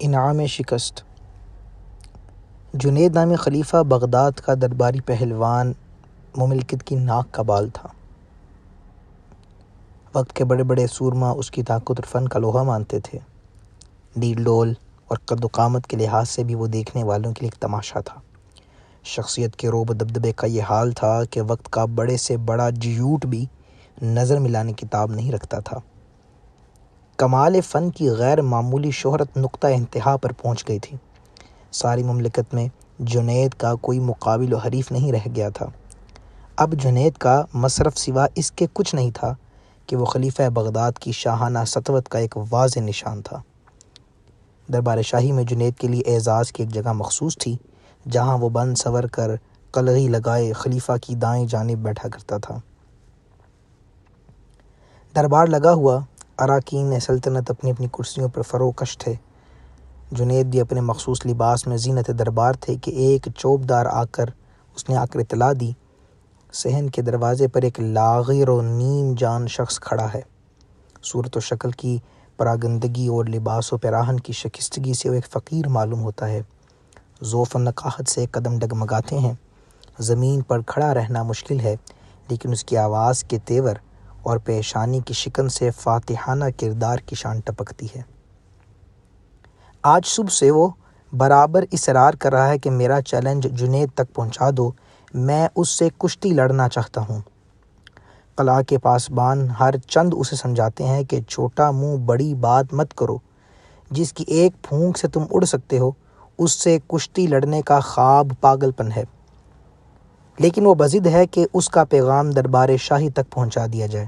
انعام شکست۔ جنید نامی خلیفہ بغداد کا درباری پہلوان مملکت کی ناک کا بال تھا۔ وقت کے بڑے بڑے سورما اس کی طاقت اور فن کا لوہا مانتے تھے۔ ڈیل ڈول اور قد و قامت کے لحاظ سے بھی وہ دیکھنے والوں کے لیے ایک تماشا تھا۔ شخصیت کے رعب و دبدبے کا یہ حال تھا کہ وقت کا بڑے سے بڑا جیوٹ بھی نظر ملانے کی تاب نہیں رکھتا تھا۔ کمال فن کی غیر معمولی شہرت نقطہ انتہا پر پہنچ گئی تھی۔ ساری مملکت میں جنید کا کوئی مقابل و حریف نہیں رہ گیا تھا۔ اب جنید کا مصرف سوا اس کے کچھ نہیں تھا کہ وہ خلیفہ بغداد کی شاہانہ سطوت کا ایک واضح نشان تھا۔ دربار شاہی میں جنید کے لیے اعزاز کی ایک جگہ مخصوص تھی، جہاں وہ بن سور کر قلغی لگائے خلیفہ کی دائیں جانب بیٹھا کرتا تھا۔ دربار لگا ہوا، اراکین سلطنت اپنی اپنی کرسیوں پر فروکش تھے۔ جنید بھی اپنے مخصوص لباس میں زینت دربار تھے کہ ایک چوبدار اس نے آ کر اطلاع دی، صحن کے دروازے پر ایک لاغر و نیم جان شخص کھڑا ہے۔ صورت و شکل کی پراگندگی اور لباس و پیراہن کی شکستگی سے وہ ایک فقیر معلوم ہوتا ہے۔ ذوف و نقاہت سے قدم ڈگمگاتے ہیں۔ زمین پر کھڑا رہنا مشکل ہے، لیکن اس کی آواز کے تیور اور پیشانی کی شکن سے فاتحانہ کردار کی شان ٹپکتی ہے۔ آج صبح سے وہ برابر اصرار کر رہا ہے کہ میرا چیلنج جنید تک پہنچا دو، میں اس سے کشتی لڑنا چاہتا ہوں۔ قلعہ کے پاسبان ہر چند اسے سمجھاتے ہیں کہ چھوٹا منہ بڑی بات مت کرو، جس کی ایک پھونک سے تم اڑ سکتے ہو، اس سے کشتی لڑنے کا خواب پاگل پن ہے۔ لیکن وہ بضد ہے کہ اس کا پیغام دربار شاہی تک پہنچا دیا جائے۔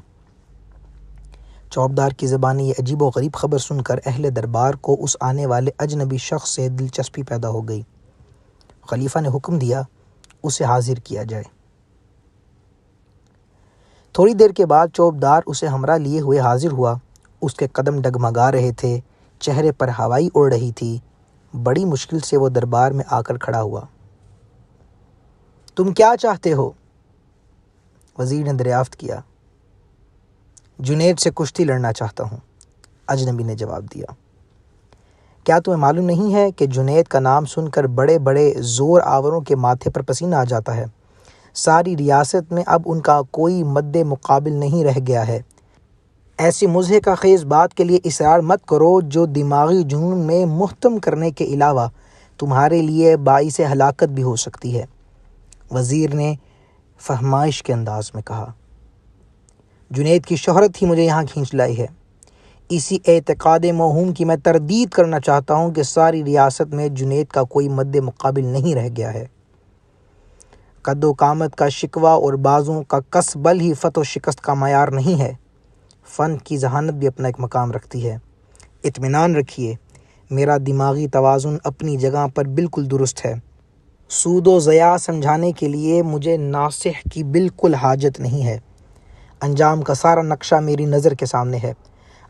چوبدار کی زبانی یہ عجیب و غریب خبر سن کر اہل دربار کو اس آنے والے اجنبی شخص سے دلچسپی پیدا ہو گئی۔ خلیفہ نے حکم دیا اسے حاضر کیا جائے۔ تھوڑی دیر کے بعد چوبدار اسے ہمراہ لیے ہوئے حاضر ہوا۔ اس کے قدم ڈگمگا رہے تھے، چہرے پر ہوائی اڑ رہی تھی۔ بڑی مشکل سے وہ دربار میں آ کر کھڑا ہوا۔ تم کیا چاہتے ہو؟ وزیر نے دریافت کیا۔ جنید سے کشتی لڑنا چاہتا ہوں، اجنبی نے جواب دیا۔ کیا تمہیں معلوم نہیں ہے کہ جنید کا نام سن کر بڑے بڑے زور آوروں کے ماتھے پر پسینہ آ جاتا ہے؟ ساری ریاست میں اب ان کا کوئی مد مقابل نہیں رہ گیا ہے۔ ایسی مضحکہ خیز بات کے لیے اصرار مت کرو جو دماغی جنون میں محتم کرنے کے علاوہ تمہارے لیے باعث ہلاکت بھی ہو سکتی ہے، وزیر نے فہمائش کے انداز میں کہا۔ جنید کی شہرت ہی مجھے یہاں کھینچ لائی ہے۔ اسی اعتقاد موہوم کی میں تردید کرنا چاہتا ہوں کہ ساری ریاست میں جنید کا کوئی مد مقابل نہیں رہ گیا ہے۔ قد و قامت کا شکوہ اور بازوں کا کس بل ہی فتح و شکست کا معیار نہیں ہے۔ فن کی ذہانت بھی اپنا ایک مقام رکھتی ہے۔ اطمینان رکھیے، میرا دماغی توازن اپنی جگہ پر بالکل درست ہے۔ سود و ضیاع سمجھانے کے لیے مجھے ناصح کی بالکل حاجت نہیں ہے۔ انجام کا سارا نقشہ میری نظر کے سامنے ہے۔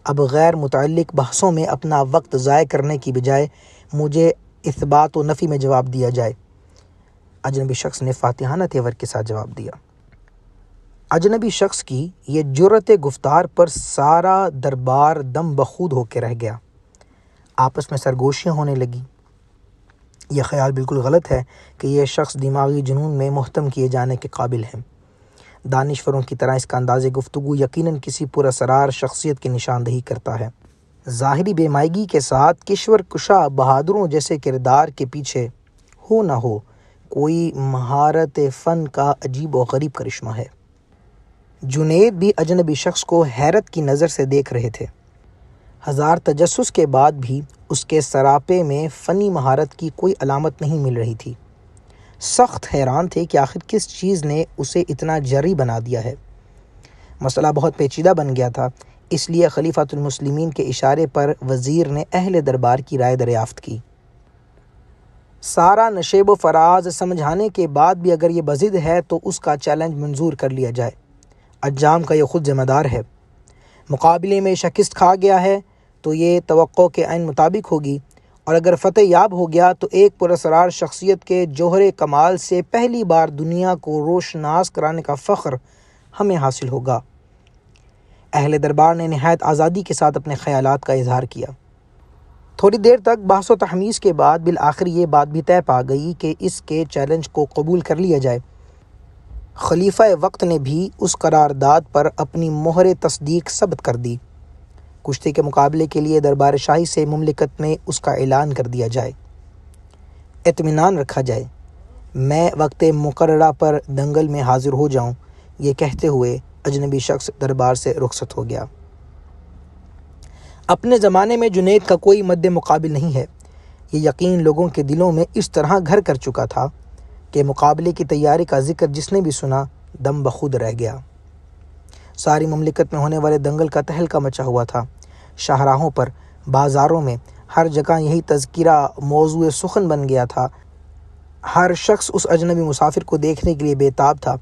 اب غیر متعلق بحثوں میں اپنا وقت ضائع کرنے کی بجائے مجھے اثبات و نفی میں جواب دیا جائے۔ اجنبی شخص نے فاتحانہ تیور کے ساتھ جواب دیا۔ اجنبی شخص کی یہ جرأت گفتار پر سارا دربار دم بخود ہو کے رہ گیا۔ آپس میں سرگوشیاں ہونے لگی۔ یہ خیال بالکل غلط ہے کہ یہ شخص دماغی جنون میں محتم کیے جانے کے قابل ہے۔ دانشوروں کی طرح اس کا انداز گفتگو یقیناً کسی پراسرار شخصیت کی نشاندہی کرتا ہے۔ ظاہری بے مائگی کے ساتھ کشور کشا بہادروں جیسے کردار کے پیچھے ہو نہ ہو کوئی مہارت فن کا عجیب و غریب کرشمہ ہے۔ جنید بھی اجنبی شخص کو حیرت کی نظر سے دیکھ رہے تھے۔ ہزار تجسس کے بعد بھی اس کے سراپے میں فنی مہارت کی کوئی علامت نہیں مل رہی تھی۔ سخت حیران تھے کہ آخر کس چیز نے اسے اتنا جرئی بنا دیا ہے۔ مسئلہ بہت پیچیدہ بن گیا تھا، اس لیے خلیفۃ المسلمین کے اشارے پر وزیر نے اہل دربار کی رائے دریافت کی۔ سارا نشیب و فراز سمجھانے کے بعد بھی اگر یہ بضد ہے تو اس کا چیلنج منظور کر لیا جائے۔ انجام کا یہ خود ذمہ دار ہے۔ مقابلے میں شکست کھا گیا ہے تو یہ توقع کے عین مطابق ہوگی، اور اگر فتح یاب ہو گیا تو ایک پراسرار شخصیت کے جوہر کمال سے پہلی بار دنیا کو روشناس کرانے کا فخر ہمیں حاصل ہوگا۔ اہل دربار نے نہایت آزادی کے ساتھ اپنے خیالات کا اظہار کیا۔ تھوڑی دیر تک بحث و تحمیز کے بعد بالآخر یہ بات بھی طے پا گئی کہ اس کے چیلنج کو قبول کر لیا جائے۔ خلیفہ وقت نے بھی اس قرارداد پر اپنی مہر تصدیق ثبت کر دی۔ کشتی کے مقابلے کے لیے دربار شاہی سے مملکت میں اس کا اعلان کر دیا جائے۔ اطمینان رکھا جائے، میں وقت مقررہ پر دنگل میں حاضر ہو جاؤں، یہ کہتے ہوئے اجنبی شخص دربار سے رخصت ہو گیا۔ اپنے زمانے میں جنید کا کوئی مد مقابل نہیں ہے، یہ یقین لوگوں کے دلوں میں اس طرح گھر کر چکا تھا کہ مقابلے کی تیاری کا ذکر جس نے بھی سنا دم بخود رہ گیا۔ ساری مملکت میں ہونے والے دنگل کا تہلکہ مچا ہوا تھا۔ شاہراہوں پر، بازاروں میں، ہر جگہ یہی تذکرہ موضوع سخن بن گیا تھا۔ ہر شخص اس اجنبی مسافر کو دیکھنے کے لیے بےتاب تھا۔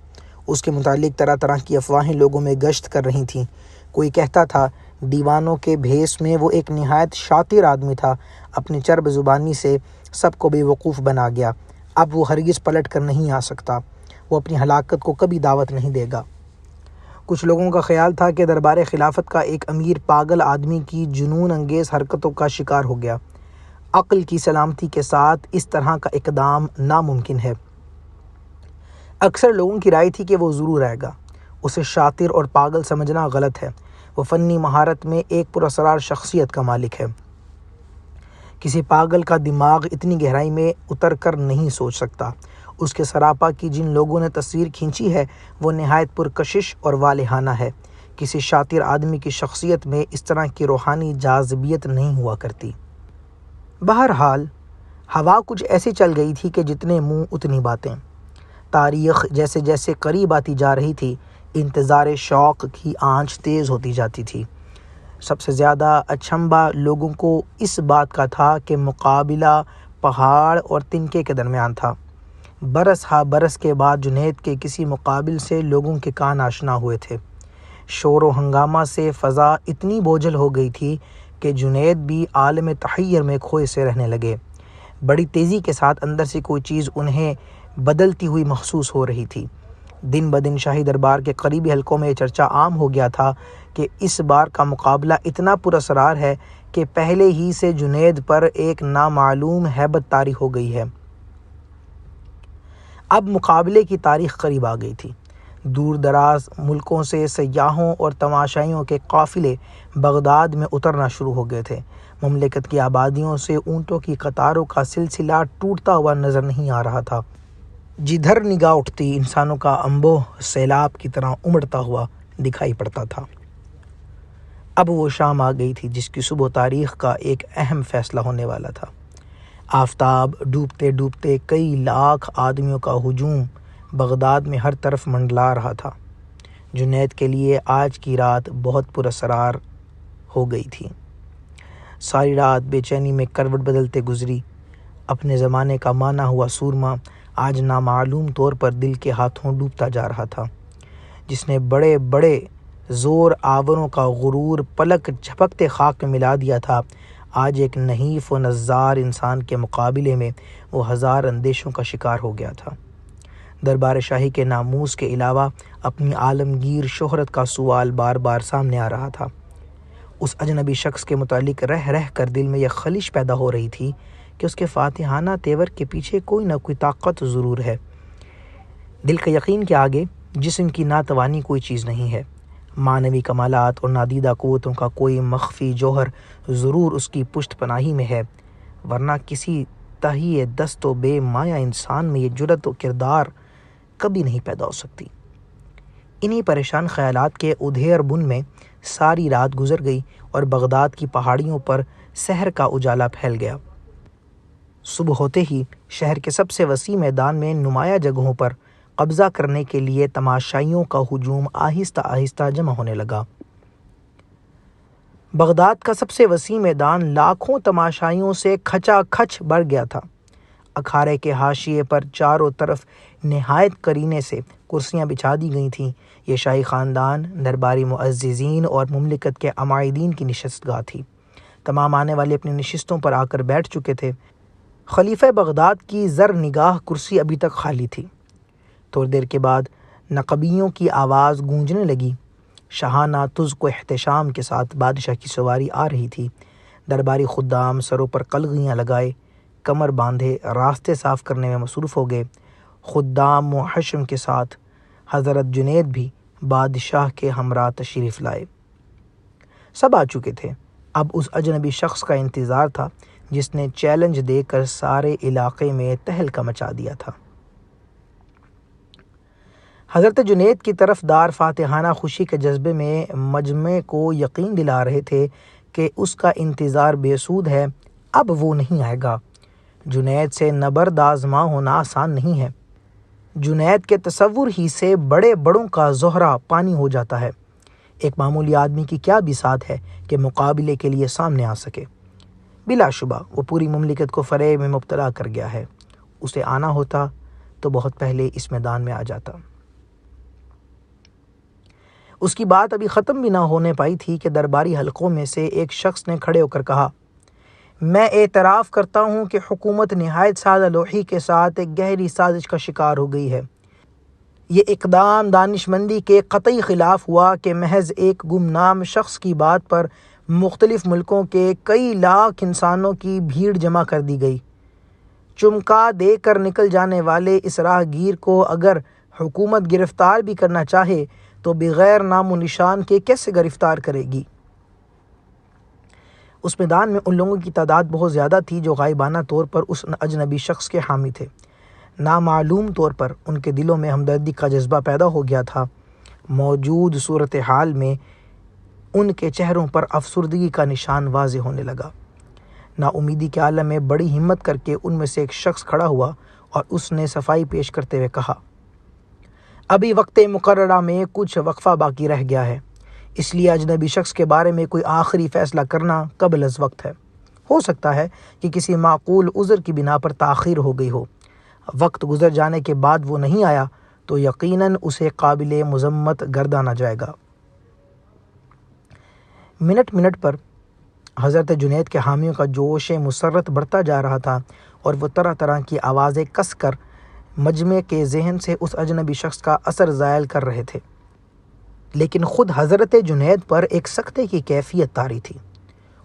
اس کے متعلق طرح طرح کی افواہیں لوگوں میں گشت کر رہی تھیں۔ کوئی کہتا تھا دیوانوں کے بھیس میں وہ ایک نہایت شاطر آدمی تھا، اپنی چرب زبانی سے سب کو بے وقوف بنا گیا، اب وہ ہرگز پلٹ کر نہیں آ سکتا، وہ اپنی ہلاکت کو کبھی دعوت نہیں دے گا۔ کچھ لوگوں کا خیال تھا کہ دربار خلافت کا ایک امیر پاگل آدمی کی جنون انگیز حرکتوں کا شکار ہو گیا۔ عقل کی سلامتی کے ساتھ اس طرح کا اقدام ناممکن ہے۔ اکثر لوگوں کی رائے تھی کہ وہ ضرور آئے گا۔ اسے شاطر اور پاگل سمجھنا غلط ہے، وہ فنی مہارت میں ایک پراسرار شخصیت کا مالک ہے۔ کسی پاگل کا دماغ اتنی گہرائی میں اتر کر نہیں سوچ سکتا۔ اس کے سراپا کی جن لوگوں نے تصویر کھینچی ہے وہ نہایت پرکشش اور والہانہ ہے۔ کسی شاطر آدمی کی شخصیت میں اس طرح کی روحانی جاذبیت نہیں ہوا کرتی۔ بہرحال ہوا کچھ ایسی چل گئی تھی کہ جتنے منہ اتنی باتیں۔ تاریخ جیسے جیسے قریب آتی جا رہی تھی، انتظار شوق کی آنچ تیز ہوتی جاتی تھی۔ سب سے زیادہ اچنبھا لوگوں کو اس بات کا تھا کہ مقابلہ پہاڑ اور تنکے کے درمیان تھا۔ برس ہا برس کے بعد جنید کے کسی مقابل سے لوگوں کے کان آشنا ہوئے تھے۔ شور و ہنگامہ سے فضا اتنی بوجھل ہو گئی تھی کہ جنید بھی عالم تحیر میں کھوئے سے رہنے لگے۔ بڑی تیزی کے ساتھ اندر سے کوئی چیز انہیں بدلتی ہوئی محسوس ہو رہی تھی۔ دن بدن شاہی دربار کے قریبی حلقوں میں یہ چرچا عام ہو گیا تھا کہ اس بار کا مقابلہ اتنا پراسرار ہے کہ پہلے ہی سے جنید پر ایک نامعلوم ہیبت طاری ہو گئی ہے۔ اب مقابلے کی تاریخ قریب آ گئی تھی۔ دور دراز ملکوں سے سیاحوں اور تماشائیوں کے قافلے بغداد میں اترنا شروع ہو گئے تھے۔ مملکت کی آبادیوں سے اونٹوں کی قطاروں کا سلسلہ ٹوٹتا ہوا نظر نہیں آ رہا تھا۔ جدھر نگاہ اٹھتی انسانوں کا انبوہ سیلاب کی طرح امڑتا ہوا دکھائی پڑتا تھا۔ اب وہ شام آ گئی تھی جس کی صبح تاریخ کا ایک اہم فیصلہ ہونے والا تھا۔ آفتاب ڈوبتے ڈوبتے کئی لاکھ آدمیوں کا ہجوم بغداد میں ہر طرف منڈلا رہا تھا۔ جنید کے لیے آج کی رات بہت پراسرار ہو گئی تھی۔ ساری رات بے چینی میں کروٹ بدلتے گزری۔ اپنے زمانے کا مانا ہوا سورما آج نامعلوم طور پر دل کے ہاتھوں ڈوبتا جا رہا تھا۔ جس نے بڑے بڑے زور آوروں کا غرور پلک جھپکتے خاک میں ملا دیا تھا، آج ایک نحیف و نزار انسان کے مقابلے میں وہ ہزار اندیشوں کا شکار ہو گیا تھا۔ دربار شاہی کے ناموس کے علاوہ اپنی عالمگیر شہرت کا سوال بار بار سامنے آ رہا تھا۔ اس اجنبی شخص کے متعلق رہ رہ کر دل میں یہ خلش پیدا ہو رہی تھی کہ اس کے فاتحانہ تیور کے پیچھے کوئی نہ کوئی طاقت ضرور ہے۔ دل کے یقین کے آگے جسم کی ناتوانی کوئی چیز نہیں ہے۔ معنوی کمالات اور نادیدہ قوتوں کا کوئی مخفی جوہر ضرور اس کی پشت پناہی میں ہے، ورنہ کسی تہی دست و بے مایہ انسان میں یہ جرأت و کردار کبھی نہیں پیدا ہو سکتی۔ انہی پریشان خیالات کے ادھیر بن میں ساری رات گزر گئی اور بغداد کی پہاڑیوں پر سحر کا اجالا پھیل گیا۔ صبح ہوتے ہی شہر کے سب سے وسیع میدان میں نمایاں جگہوں پر قبضہ کرنے کے لیے تماشائیوں کا ہجوم آہستہ آہستہ جمع ہونے لگا۔ بغداد کا سب سے وسیع میدان لاکھوں تماشائیوں سے کھچا کھچ بھر گیا تھا۔ اکھاڑے کے حاشیے پر چاروں طرف نہایت قرینے سے کرسیاں بچھا دی گئی تھیں۔ یہ شاہی خاندان، درباری معززین اور مملکت کے عمائدین کی نشست گاہ تھی۔ تمام آنے والے اپنی نشستوں پر آ کر بیٹھ چکے تھے۔ خلیفہ بغداد کی زر نگاہ کرسی ابھی تک خالی تھی۔ تھوڑی دیر کے بعد نقبیوں کی آواز گونجنے لگی۔ شاہانہ تزک و احتشام کے ساتھ بادشاہ کی سواری آ رہی تھی۔ درباری خدام سروں پر قلغیاں لگائے کمر باندھے راستے صاف کرنے میں مصروف ہو گئے۔ خدام و حشم کے ساتھ حضرت جنید بھی بادشاہ کے ہمراہ تشریف لائے۔ سب آ چکے تھے۔ اب اس اجنبی شخص کا انتظار تھا جس نے چیلنج دے کر سارے علاقے میں تہلکہ مچا دیا تھا۔ حضرت جنید کی طرف دار فاتحانہ خوشی کے جذبے میں مجمع کو یقین دلا رہے تھے کہ اس کا انتظار بے سود ہے، اب وہ نہیں آئے گا۔ جنید سے نبرد آزما ہونا آسان نہیں ہے۔ جنید کے تصور ہی سے بڑے بڑوں کا زہرہ پانی ہو جاتا ہے۔ ایک معمولی آدمی کی کیا بساط ہے کہ مقابلے کے لیے سامنے آ سکے۔ بلا شبہ وہ پوری مملکت کو فریب میں مبتلا کر گیا ہے۔ اسے آنا ہوتا تو بہت پہلے اس میدان میں آ جاتا۔ اس کی بات ابھی ختم بھی نہ ہونے پائی تھی کہ درباری حلقوں میں سے ایک شخص نے کھڑے ہو کر کہا، میں اعتراف کرتا ہوں کہ حکومت نہایت سادہ لوحی کے ساتھ ایک گہری سازش کا شکار ہو گئی ہے۔ یہ اقدام دانش مندی کے قطعی خلاف ہوا کہ محض ایک گمنام شخص کی بات پر مختلف ملکوں کے کئی لاکھ انسانوں کی بھیڑ جمع کر دی گئی۔ چمکا دے کر نکل جانے والے اس راہ گیر کو اگر حکومت گرفتار بھی کرنا چاہے تو بغیر نام و نشان کے کیسے گرفتار کرے گی؟ اس میدان میں ان لوگوں کی تعداد بہت زیادہ تھی جو غائبانہ طور پر اس اجنبی شخص کے حامی تھے۔ نامعلوم طور پر ان کے دلوں میں ہمدردی کا جذبہ پیدا ہو گیا تھا۔ موجود صورتحال میں ان کے چہروں پر افسردگی کا نشان واضح ہونے لگا۔ نا امیدی کے عالم میں بڑی ہمت کر کے ان میں سے ایک شخص کھڑا ہوا اور اس نے صفائی پیش کرتے ہوئے کہا، ابھی وقت مقررہ میں کچھ وقفہ باقی رہ گیا ہے، اس لیے اجنبی شخص کے بارے میں کوئی آخری فیصلہ کرنا قبل از وقت ہے۔ ہو سکتا ہے کہ کسی معقول عذر کی بنا پر تاخیر ہو گئی ہو۔ وقت گزر جانے کے بعد وہ نہیں آیا تو یقیناً اسے قابل مذمت گردانا جائے گا۔ منٹ منٹ پر حضرت جنید کے حامیوں کا جوش مسرت بڑھتا جا رہا تھا اور وہ طرح طرح کی آوازیں کس کر مجمع کے ذہن سے اس اجنبی شخص کا اثر زائل کر رہے تھے، لیکن خود حضرت جنید پر ایک سکتے کی کیفیت طاری تھی۔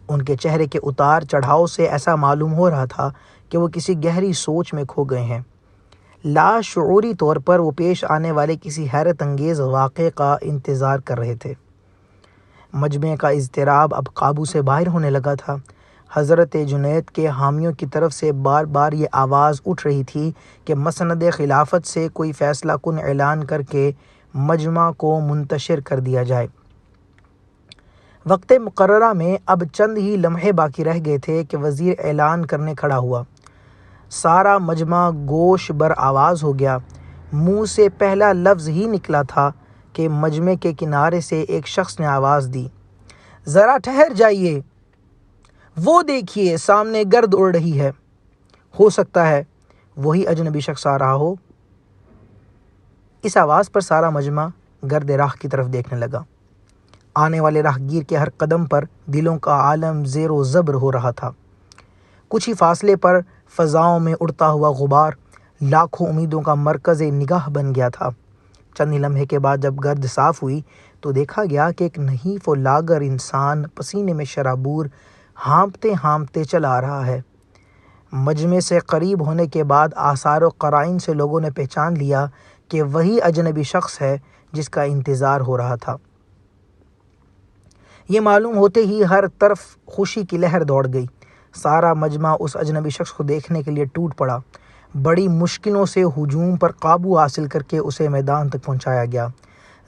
ان کے چہرے کے اتار چڑھاؤ سے ایسا معلوم ہو رہا تھا کہ وہ کسی گہری سوچ میں کھو گئے ہیں۔ لاشعوری طور پر وہ پیش آنے والے کسی حیرت انگیز واقعے کا انتظار کر رہے تھے۔ مجمع کا اضطراب اب قابو سے باہر ہونے لگا تھا۔ حضرت جنید کے حامیوں کی طرف سے بار بار یہ آواز اٹھ رہی تھی کہ مسند خلافت سے کوئی فیصلہ کن اعلان کر کے مجمع کو منتشر کر دیا جائے۔ وقت مقررہ میں اب چند ہی لمحے باقی رہ گئے تھے کہ وزیر اعلان کرنے کھڑا ہوا۔ سارا مجمع گوش بر آواز ہو گیا۔ منہ سے پہلا لفظ ہی نکلا تھا کہ مجمع کے کنارے سے ایک شخص نے آواز دی، ذرا ٹھہر جائیے، وہ دیکھیے سامنے گرد اڑ رہی ہے، ہو سکتا ہے وہی اجنبی شخص آ رہا ہو۔ اس آواز پر سارا مجمع گرد راہ کی طرف دیکھنے لگا۔ آنے والے راہگیر کے ہر قدم پر دلوں کا عالم زیر و زبر ہو رہا تھا۔ کچھ ہی فاصلے پر فضاؤں میں اڑتا ہوا غبار لاکھوں امیدوں کا مرکز نگاہ بن گیا تھا۔ چند ہی لمحے کے بعد جب گرد صاف ہوئی تو دیکھا گیا کہ ایک نحیف و لاغر انسان پسینے میں شرابور ہانپتے ہانپتے چلا آ رہا ہے۔ مجمع سے قریب ہونے کے بعد آثار و قرائن سے لوگوں نے پہچان لیا کہ وہی اجنبی شخص ہے جس کا انتظار ہو رہا تھا۔ یہ معلوم ہوتے ہی ہر طرف خوشی کی لہر دوڑ گئی۔ سارا مجمع اس اجنبی شخص کو دیکھنے کے لیے ٹوٹ پڑا۔ بڑی مشکلوں سے ہجوم پر قابو حاصل کر کے اسے میدان تک پہنچایا گیا۔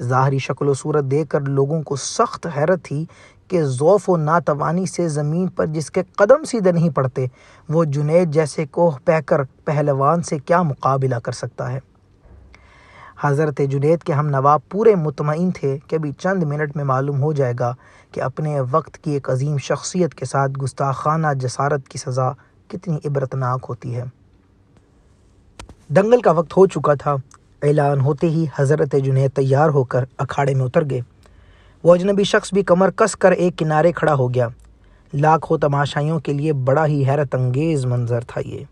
ظاہری شکل و صورت دیکھ کر لوگوں کو سخت حیرت تھی کہ ضعف و ناتوانی سے زمین پر جس کے قدم سیدھے نہیں پڑتے وہ جنید جیسے کوہ پیکر پہلوان سے کیا مقابلہ کر سکتا ہے۔ حضرت جنید کے ہم نوا پورے مطمئن تھے کہ ابھی چند منٹ میں معلوم ہو جائے گا کہ اپنے وقت کی ایک عظیم شخصیت کے ساتھ گستاخانہ جسارت کی سزا کتنی عبرتناک ہوتی ہے۔ دنگل کا وقت ہو چکا تھا۔ اعلان ہوتے ہی حضرت جنید تیار ہو کر اکھاڑے میں اتر گئے۔ وہ اجنبی شخص بھی کمر کس کر ایک کنارے کھڑا ہو گیا۔ لاکھوں تماشائیوں کے لیے بڑا ہی حیرت انگیز منظر تھا یہ۔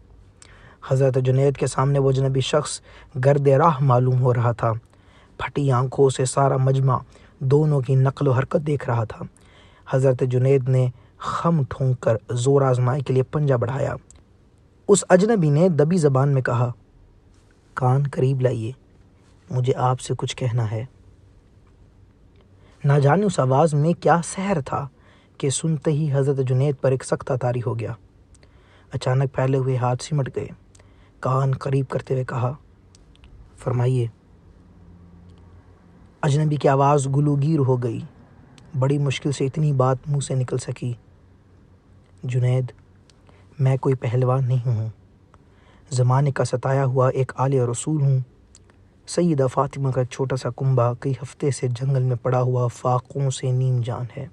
حضرت جنید کے سامنے وہ اجنبی شخص گرد راہ معلوم ہو رہا تھا۔ پھٹی آنکھوں سے سارا مجمع دونوں کی نقل و حرکت دیکھ رہا تھا۔ حضرت جنید نے خم ٹھونک کر زور آزمائی کے لیے پنجہ بڑھایا۔ اس اجنبی نے دبی زبان میں کہا، کان قریب لائیے، مجھے آپ سے کچھ کہنا ہے۔ نہ جانے اس آواز میں کیا سحر تھا کہ سنتے ہی حضرت جنید پر ایک سختہ طاری ہو گیا۔ اچانک پھیلے ہوئے ہاتھ سمٹ گئے، کان قریب کرتے ہوئے کہا، فرمائیے۔ اجنبی کی آواز گلوگیر ہو گئی، بڑی مشکل سے اتنی بات منہ سے نکل سکی، جنید، میں کوئی پہلوان نہیں ہوں، زمانے کا ستایا ہوا ایک آلِ رسول ہوں۔ سیدہ فاطمہ کا چھوٹا سا کنبہ کئی ہفتے سے جنگل میں پڑا ہوا فاقوں سے نیم جان ہے۔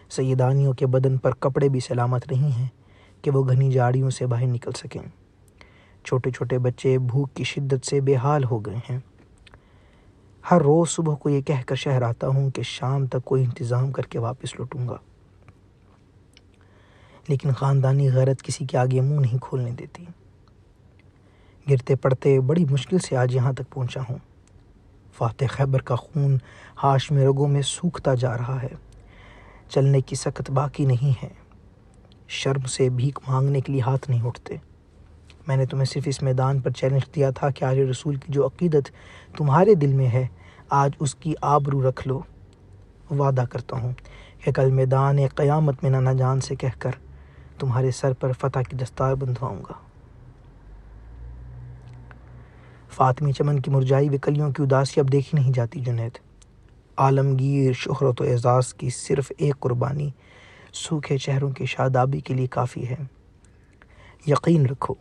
سیدانیوں کے بدن پر کپڑے بھی سلامت نہیں ہیں کہ وہ گھنی جھاڑیوں سے باہر نکل سکیں۔ چھوٹے چھوٹے بچے بھوک کی شدت سے بے حال ہو گئے ہیں۔ ہر روز صبح کو یہ کہہ کر شہر آتا ہوں کہ شام تک کوئی انتظام کر کے واپس لوٹوں گا، لیکن خاندانی غیرت کسی کے آگے منہ نہیں کھولنے دیتی۔ گرتے پڑتے بڑی مشکل سے آج یہاں تک پہنچا ہوں۔ فاتح خیبر کا خون ہاشمی رگوں میں سوکھتا جا رہا ہے، چلنے کی سکت باقی نہیں ہے، شرم سے بھیک مانگنے کے لیے ہاتھ نہیں اٹھتے۔ میں نے تمہیں صرف اس میدان پر چیلنج دیا تھا کہ آل رسول کی جو عقیدت تمہارے دل میں ہے، آج اس کی آبرو رکھ لو۔ وعدہ کرتا ہوں کہ کل میدان قیامت میں نانا جان سے کہہ کر تمہارے سر پر فتح کی دستار بندھواؤں گا۔ فاطمی چمن کی مرجائی ہوئی کلیوں کی اداسی اب دیکھی نہیں جاتی جنید۔ عالمگیر شہرت و اعزاز کی صرف ایک قربانی سوکھے چہروں کی شادابی کے لیے کافی ہے۔ یقین رکھو،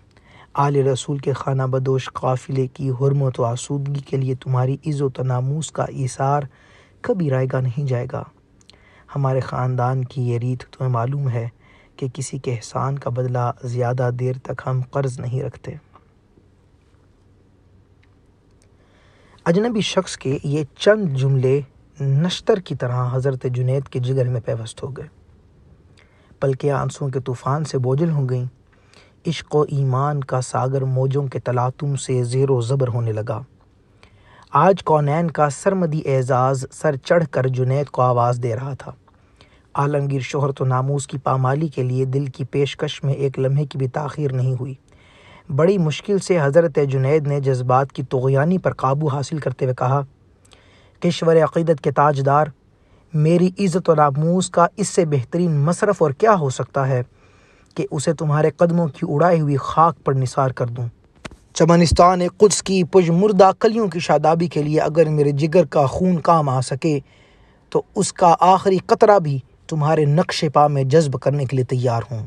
آل رسول کے خانہ بدوش قافلے کی حرمت و آسودگی کے لیے تمہاری عزت و ناموس کا ایثار کبھی رائگاں نہیں جائے گا۔ ہمارے خاندان کی یہ ریت تمہیں معلوم ہے کہ کسی کے احسان کا بدلہ زیادہ دیر تک ہم قرض نہیں رکھتے۔ اجنبی شخص کے یہ چند جملے نشتر کی طرح حضرت جنید کے جگر میں پیوست ہو گئے۔ پلکیں آنسوؤں کے طوفان سے بوجھل ہو گئیں۔ عشق و ایمان کا ساگر موجوں کے تلاطم سے زیر و زبر ہونے لگا۔ آج کونین کا سرمدی اعزاز سر چڑھ کر جنید کو آواز دے رہا تھا۔ عالمگیر شہرت و ناموس کی پامالی کے لیے دل کی پیشکش میں ایک لمحے کی بھی تاخیر نہیں ہوئی۔ بڑی مشکل سے حضرت جنید نے جذبات کی طغیانی پر قابو حاصل کرتے ہوئے کہا، کشور عقیدت کے تاجدار، میری عزت و ناموس کا اس سے بہترین مصرف اور کیا ہو سکتا ہے کہ اسے تمہارے قدموں کی اڑائی ہوئی خاک پر نثار کر دوں۔ چمنستان قدس کی پج مردہ کلیوں کی شادابی کے لیے اگر میرے جگر کا خون کام آ سکے تو اس کا آخری قطرہ بھی تمہارے نقش پا میں جذب کرنے کے لیے تیار ہوں۔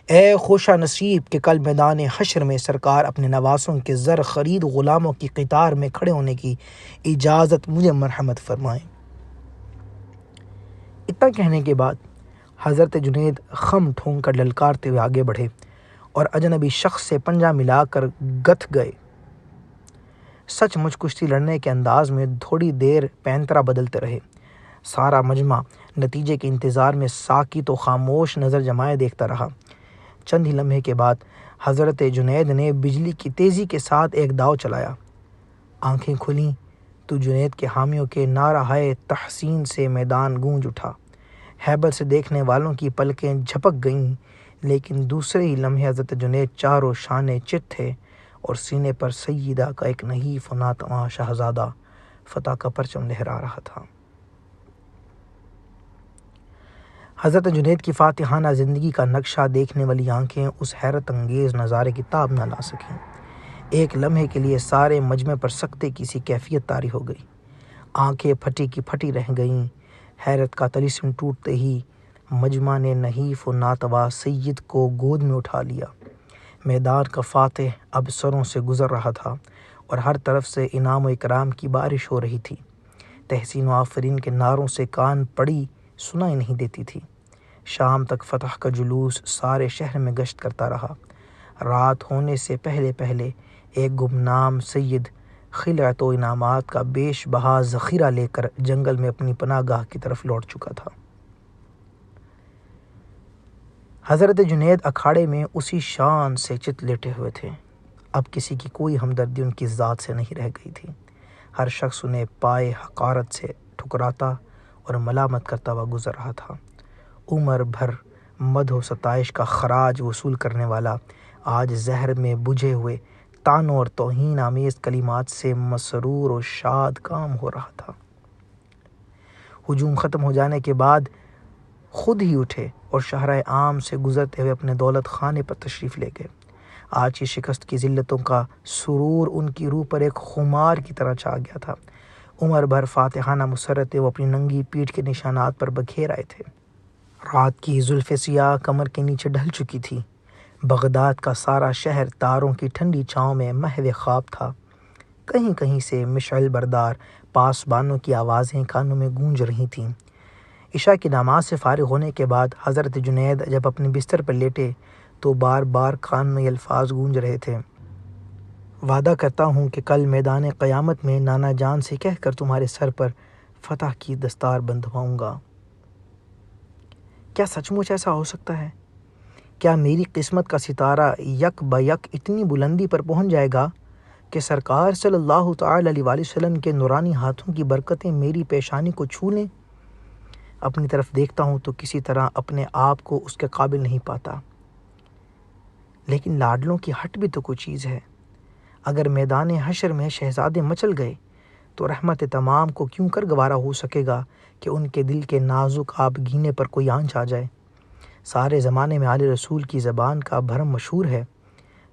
اے خوشا نصیب کہ کل میدان حشر میں سرکار اپنے نواسوں کے زر خرید غلاموں کی قطار میں کھڑے ہونے کی اجازت مجھے مرحمت فرمائیں۔ اتنا کہنے کے بعد حضرت جنید خم ٹھونک کر للکارتے ہوئے آگے بڑھے اور اجنبی شخص سے پنجہ ملا کر گتھ گئے۔ سچ مچ کشتی لڑنے کے انداز میں تھوڑی دیر پینترا بدلتے رہے۔ سارا مجمع نتیجے کے انتظار میں ساکت و خاموش نظر جمائے دیکھتا رہا۔ چند ہی لمحے کے بعد حضرت جنید نے بجلی کی تیزی کے ساتھ ایک داؤ چلایا۔ آنکھیں کھلیں تو جنید کے حامیوں کے نعرہائے تحسین سے میدان گونج اٹھا۔ ہیبت سے دیکھنے والوں کی پلکیں جھپک گئیں، لیکن دوسرے ہی لمحے حضرت جنید چاروں شانے چت تھے اور سینے پر سیدہ کا ایک نحیف و ناتواں شہزادہ فتح کا پرچم لہرا رہا تھا۔ حضرت جنید کی فاتحانہ زندگی کا نقشہ دیکھنے والی آنکھیں اس حیرت انگیز نظارے کی تاب نہ لا سکیں۔ ایک لمحے کے لیے سارے مجمع پر سکتے کی سی کیفیت طاری ہو گئی۔ آنکھیں پھٹی کی پھٹی رہ گئیں۔ حیرت کا طلسم ٹوٹتے ہی مجمع نے نحیف و ناتواں سید کو گود میں اٹھا لیا۔ میدان کا فاتح اب سروں سے گزر رہا تھا اور ہر طرف سے انعام و اکرام کی بارش ہو رہی تھی۔ تحسین و آفرین کے نعروں سے کان پڑی سنائی نہیں دیتی تھی۔ شام تک فتح کا جلوس سارے شہر میں گشت کرتا رہا۔ رات ہونے سے پہلے پہلے ایک گمنام سید خلعت و انعامات کا بیش بہا ذخیرہ لے کر جنگل میں اپنی پناہ گاہ کی طرف لوٹ چکا تھا۔ حضرت جنید اکھاڑے میں اسی شان سے چت لیٹے ہوئے تھے۔ اب کسی کی کوئی ہمدردی ان کی ذات سے نہیں رہ گئی تھی۔ ہر شخص انہیں پائے حقارت سے ٹھکراتا اور ملامت کرتا ہوا گزر رہا تھا۔ عمر بھر مدح و ستائش کا خراج وصول کرنے والا آج زہر میں بجھے ہوئے طعنوں اور توہین آمیز کلمات سے مسرور و شاد کام ہو رہا تھا۔ ہجوم ختم ہو جانے کے بعد خود ہی اٹھے اور شاہراہ عام سے گزرتے ہوئے اپنے دولت خانے پر تشریف لے گئے۔ آج کی شکست کی ذلتوں کا سرور ان کی روح پر ایک خمار کی طرح چھا گیا تھا۔ عمر بھر فاتحانہ مسرتیں وہ اپنی ننگی پیٹھ کے نشانات پر بکھیر آئے تھے۔ رات کی زلف سیاہ کمر کے نیچے ڈھل چکی تھی۔ بغداد کا سارا شہر تاروں کی ٹھنڈی چھاؤں میں محو خواب تھا۔ کہیں کہیں سے مشعل بردار پاسبانوں کی آوازیں کانوں میں گونج رہی تھیں۔ عشاء کی نماز سے فارغ ہونے کے بعد حضرت جنید جب اپنے بستر پر لیٹے تو بار بار کان میں الفاظ گونج رہے تھے: وعدہ کرتا ہوں کہ کل میدان قیامت میں نانا جان سے کہہ کر تمہارے سر پر فتح کی دستار بندھواؤں گا۔ کیا سچ مچ ایسا ہو سکتا ہے؟ کیا میری قسمت کا ستارہ یک بہ یک اتنی بلندی پر پہنچ جائے گا کہ سرکار صلی اللہ تعالی علیہ وآلہ وسلم کے نورانی ہاتھوں کی برکتیں میری پیشانی کو چھو لیں؟ اپنی طرف دیکھتا ہوں تو کسی طرح اپنے آپ کو اس کے قابل نہیں پاتا۔ لیکن لاڈلوں کی ہٹ بھی تو کوئی چیز ہے۔ اگر میدان حشر میں شہزادے مچل گئے تو رحمت تمام کو کیوں کر گوارا ہو سکے گا کہ ان کے دل کے نازک آب گینے پر کوئی آنچ آ جائے۔ سارے زمانے میں آل رسول کی زبان کا بھرم مشہور ہے: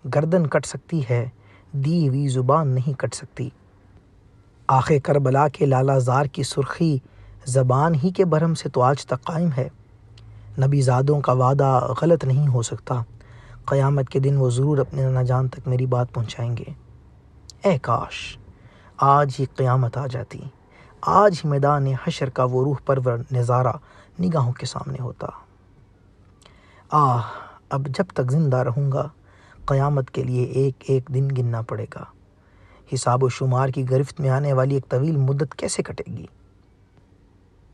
گردن کٹ سکتی ہے، دی ہوئی زبان نہیں کٹ سکتی۔ آخ کربلا کے لالا زار کی سرخی زبان ہی کے بھرم سے تو آج تک قائم ہے۔ نبی زادوں کا وعدہ غلط نہیں ہو سکتا۔ قیامت کے دن وہ ضرور اپنے نانا جان تک میری بات پہنچائیں گے۔ اے کاش آج ہی قیامت آ جاتی، آج ہی میدان حشر کا وہ روح پرور نظارہ نگاہوں کے سامنے ہوتا۔ اب جب تک زندہ رہوں گا قیامت کے لیے ایک ایک دن گننا پڑے گا۔ حساب و شمار کی گرفت میں آنے والی ایک طویل مدت کیسے کٹے گی؟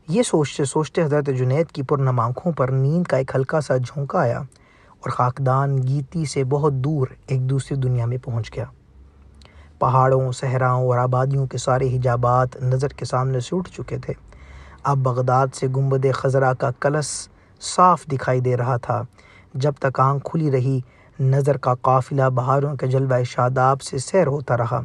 یہ سوچتے سوچتے حضرت جنید کی پرنم آنکھوں پر نیند کا ایک ہلکا سا جھونکا آیا اور خاکدان گیتی سے بہت دور ایک دوسری دنیا میں پہنچ گیا۔ پہاڑوں، صحراؤں اور آبادیوں کے سارے حجابات نظر کے سامنے سے اٹھ چکے تھے۔ اب بغداد سے گنبد خضرا کا کلس صاف دکھائی دے رہا تھا۔ جب تک آنکھ کھلی رہی نظر کا قافلہ بہاروں کے جلوہ شاداب سے سیر ہوتا رہا۔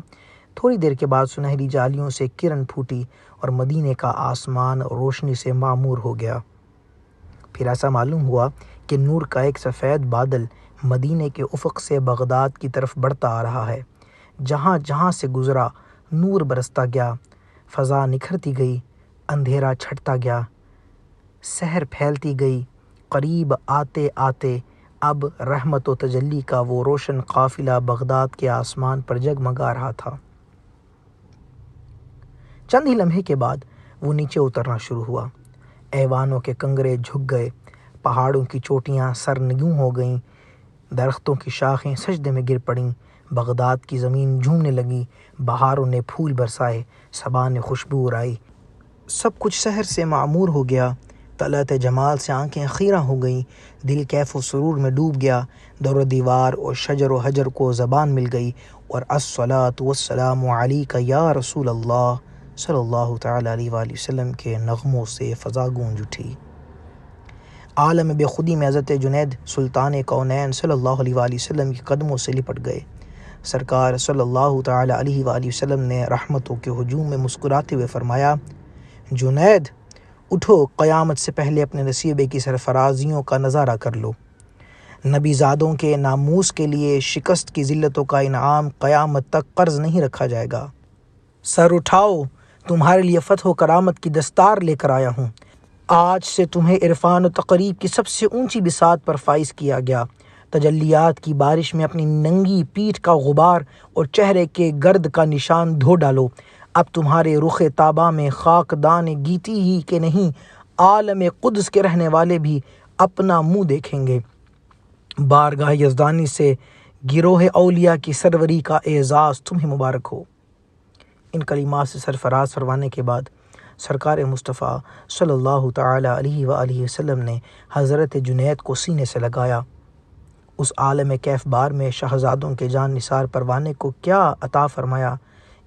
تھوڑی دیر کے بعد سنہری جالیوں سے کرن پھوٹی اور مدینے کا آسمان روشنی سے معمور ہو گیا۔ پھر ایسا معلوم ہوا کہ نور کا ایک سفید بادل مدینے کے افق سے بغداد کی طرف بڑھتا آ رہا ہے۔ جہاں جہاں سے گزرا نور برستا گیا، فضا نکھرتی گئی، اندھیرا چھٹتا گیا، سحر پھیلتی گئی۔ قریب آتے آتے اب رحمت و تجلی کا وہ روشن قافلہ بغداد کے آسمان پر جگمگا رہا تھا۔ چند ہی لمحے کے بعد وہ نیچے اترنا شروع ہوا۔ ایوانوں کے کنگرے جھک گئے، پہاڑوں کی چوٹیاں سرنگوں ہو گئیں، درختوں کی شاخیں سجدے میں گر پڑیں، بغداد کی زمین جھومنے لگی، بہاروں نے پھول برسائے، صبا نے خوشبو اڑائی، سب کچھ سحر سے معمور ہو گیا۔ طلعت جمال سے آنکھیں خیرہ ہو گئیں، دل کیف و سرور میں ڈوب گیا۔ دور و دیوار اور شجر و حجر کو زبان مل گئی اور الصلاۃ والسلام علیک یا رسول اللہ صلی اللہ تعالی علیہ وآلہ وسلم کے نغموں سے فضا گونج اٹھی۔ عالم بے خودی میں حضرت جنید سلطان کونین صلی اللہ علیہ وآلہ وسلم کے قدموں سے لپٹ گئے۔ سرکار صلی اللہ تعالی علیہ وآلہ وسلم نے رحمتوں کے ہجوم میں مسکراتے ہوئے فرمایا: جنید اٹھو، قیامت سے پہلے اپنے نصیبے کی سرفرازیوں کا نظارہ کر لو۔ نبی زادوں کے ناموس کے لیے شکست کی ذلتوں کا انعام قیامت تک قرض نہیں رکھا جائے گا۔ سر اٹھاؤ، تمہارے لیے فتح و کرامت کی دستار لے کر آیا ہوں۔ آج سے تمہیں عرفان و تقریب کی سب سے اونچی بساط پر فائز کیا گیا۔ تجلیات کی بارش میں اپنی ننگی پیٹھ کا غبار اور چہرے کے گرد کا نشان دھو ڈالو۔ اب تمہارے رخ تابہ میں خاکدان گیتی ہی کے نہیں، عالم قدس کے رہنے والے بھی اپنا منہ دیکھیں گے۔ بارگاہ یزدانی سے گروہ اولیاء کی سروری کا اعزاز تمہیں مبارک ہو۔ ان کلمات سے سرفراز فرمانے کے بعد سرکار مصطفیٰ صلی اللہ تعالی علیہ وآلہ وسلم نے حضرت جنید کو سینے سے لگایا۔ اس عالم کیف بار میں شہزادوں کے جان نثار پروانے کو کیا عطا فرمایا،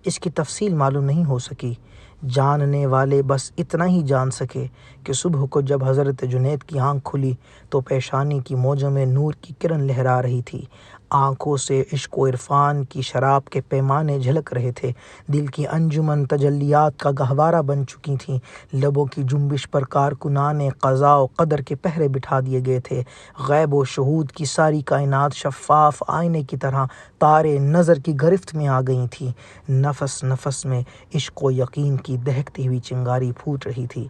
اس کی تفصیل معلوم نہیں ہو سکی۔ جاننے والے بس اتنا ہی جان سکے کہ صبح کو جب حضرت جنید کی آنکھ کھلی تو پیشانی کی موجوں میں نور کی کرن لہرا رہی تھی۔ آنکھوں سے عشق و عرفان کی شراب کے پیمانے جھلک رہے تھے، دل کی انجمن تجلیات کا گہوارہ بن چکی تھیں، لبوں کی جنبش پر کارکنان قضاء و قدر کے پہرے بٹھا دیے گئے تھے، غیب و شہود کی ساری کائنات شفاف آئینے کی طرح تارے نظر کی گرفت میں آ گئی تھی، نفس نفس میں عشق و یقین کی دہکتی ہوئی چنگاری پھوٹ رہی تھی،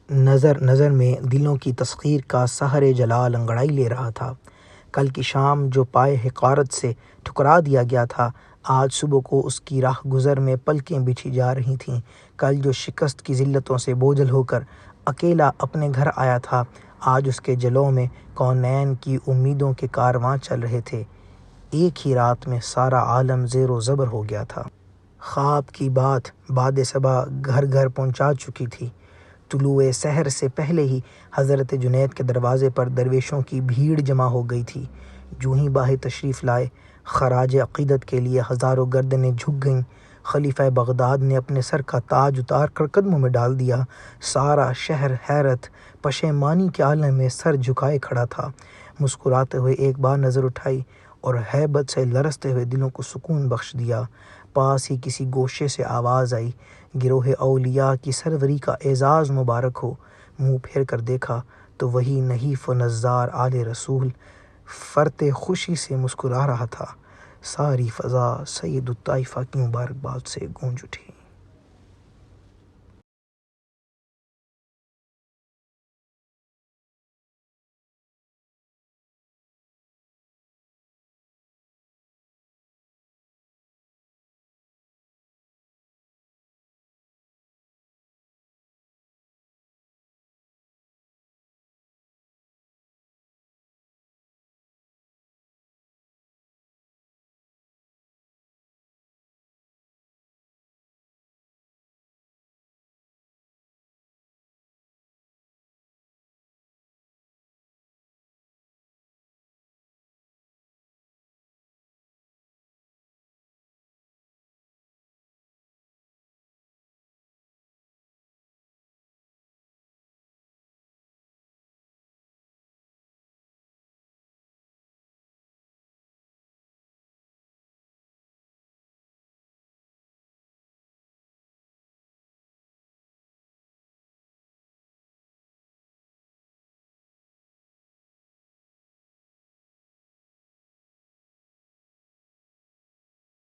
نظر نظر میں دلوں کی تسخیر کا سحر جلال انگڑائی لے رہا تھا۔ کل کی شام جو پائے حقارت سے ٹھکرا دیا گیا تھا، آج صبح کو اس کی راہ گزر میں پلکیں بچھی جا رہی تھیں۔ کل جو شکست کی ذلتوں سے بوجھل ہو کر اکیلا اپنے گھر آیا تھا، آج اس کے جلوں میں کونین کی امیدوں کے کارواں چل رہے تھے۔ ایک ہی رات میں سارا عالم زیر و زبر ہو گیا تھا۔ خواب کی بات باد صبا گھر گھر پہنچا چکی تھی۔ طلوع سحر سے پہلے ہی حضرت جنید کے دروازے پر درویشوں کی بھیڑ جمع ہو گئی تھی۔ جو ہی باہر تشریف لائے، خراج عقیدت کے لیے ہزاروں گردنیں جھک گئیں۔ خلیفہ بغداد نے اپنے سر کا تاج اتار کر قدموں میں ڈال دیا۔ سارا شہر حیرت پشیمانی کے عالم میں سر جھکائے کھڑا تھا۔ مسکراتے ہوئے ایک بار نظر اٹھائی اور ہیبت سے لرزتے ہوئے دلوں کو سکون بخش دیا۔ پاس ہی کسی گوشے سے آواز آئی، گروہ اولیاء کی سروری کا اعزاز مبارک ہو۔ منہ پھیر کر دیکھا تو وہی نحیف و نزار آل رسول فرط خوشی سے مسکرا رہا تھا۔ ساری فضا سید الطائفہ کی مبارکباد سے گونج اٹھی۔